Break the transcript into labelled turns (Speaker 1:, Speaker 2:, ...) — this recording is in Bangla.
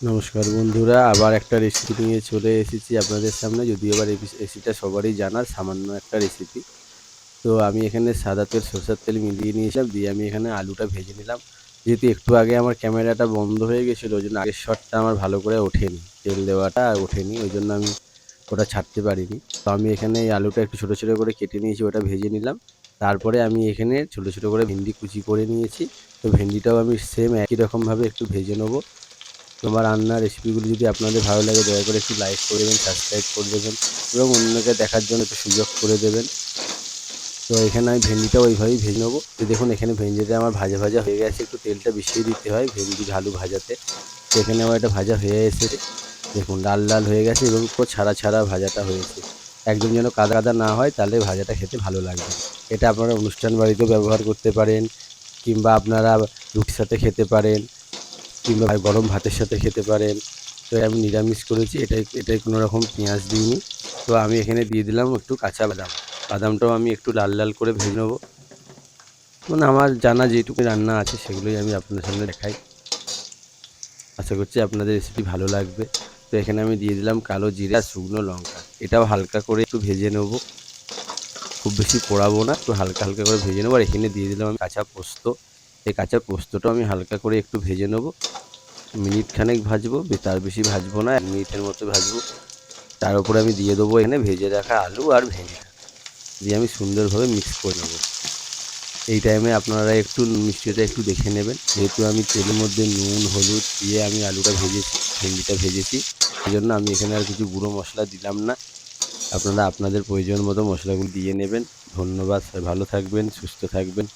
Speaker 1: নমস্কার বন্ধুরা, আবার একটা রেসিপি নিয়ে চলে এসেছি আপনাদের সামনে। যদিও বা রেসিপিটা সবারই জানার, সামান্য একটা রেসিপি। তো আমি এখানে সাদা তেল, সরষের তেল মিলিয়ে নিয়েছিলাম, দিয়ে আমি এখানে আলুটা ভেজে নিলাম। যেহেতু একটু আগে আমার ক্যামেরাটা বন্ধ হয়ে গেছিলো, ওই জন্য আগের শটটা আমার ভালো করে ওঠেনি, তেল দেওয়াটা ওঠেনি, ওই জন্য আমি ওটা ছাড়তে পারিনি। তো আমি এখানে এই আলুটা একটু ছোটো ছোটো করে কেটে নিয়েছি, ওটা ভেজে নিলাম। তারপরে আমি এখানে ছোটো ছোটো করে ভেন্ডি কুচি করে নিয়েছি। তো ভেন্ডিটাও আমি সেম একই রকমভাবে একটু ভেজে নেবো। তোমার রান্নার রেসিপিগুলো যদি আপনাদের ভালো লাগে, দয়া করে একটু লাইক করে দেবেন, সাবস্ক্রাইব করে দেবেন এবং অন্যকে দেখার জন্য একটু সুযোগ করে দেবেন। তো এখানে আমি ভেন্ডিটাও ওইভাবেই ভেজে নেবো। তো দেখুন, এখানে ভেন্ডিটা আমার ভাজা ভাজা হয়ে গেছে। একটু তেলটা বেশিই দিতে হয় ভেন্ডি আলু ভাজাতে। তো এখানে আমার এটা ভাজা হয়ে এসেছে। দেখুন, লাল লাল হয়ে গেছে এবং পুরো ছাড়া ছাড়া ভাজাটা হয়েছে। একদম যেন কাদা কাদা না হয়, তাহলে ভাজাটা খেতে ভালো লাগবে না। এটা আপনারা অনুষ্ঠান বাড়িতেও ব্যবহার করতে পারেন, কিংবা আপনারা রুটির সাথে খেতে পারেন, কিংবা গরম ভাতের সাথে খেতে পারেন। তো আমি নিরামিষ করেছি, এটাই কোনো রকম পেঁয়াজ দিইনি। তো আমি এখানে দিয়ে দিলাম একটু কাঁচা বাদাম। বাদামটাও আমি একটু লাল লাল করে ভেজে নেবো। মানে আমার জানা যেটুকু রান্না আছে সেগুলোই আমি আপনাদের সামনে দেখাই। আশা করছি আপনাদের রেসিপি ভালো লাগবে। তো এখানে আমি দিয়ে দিলাম কালো জিরে আর শুকনো লঙ্কা। এটাও হালকা করে একটু ভেজে নেবো, খুব বেশি পোড়াবো না, একটু হালকা হালকা করে ভেজে নেবো। আর এখানে দিয়ে দিলাম আমি কাঁচা পোস্ত। এই কাঁচা পোস্তটাও আমি হালকা করে একটু ভেজে নেবো, মিনিট খানেক ভাজবো, তার বেশি ভাজবো না, 1 মিনিটের মতো ভাজবো। তার উপরে আমি দিয়ে দেবো এখানে ভেজে রাখা আলু আর ভেন্ডিটা, দিয়ে আমি সুন্দরভাবে মিক্স করে নেবো। এই টাইমে আপনারা একটু মিষ্টিটা একটু দেখে নেবেন, যেহেতু আমি তেলের মধ্যে নুন হলুদ দিয়ে আমি আলুটা ভেজেছি, ভেন্ডিটা ভেজেছি, সেই জন্য আমি এখানে আর কিছু গুঁড়ো মশলা দিলাম না। আপনারা আপনাদের প্রয়োজন মতো মশলাগুলো দিয়ে নেবেন। ধন্যবাদ, ভালো থাকবেন, সুস্থ থাকবেন।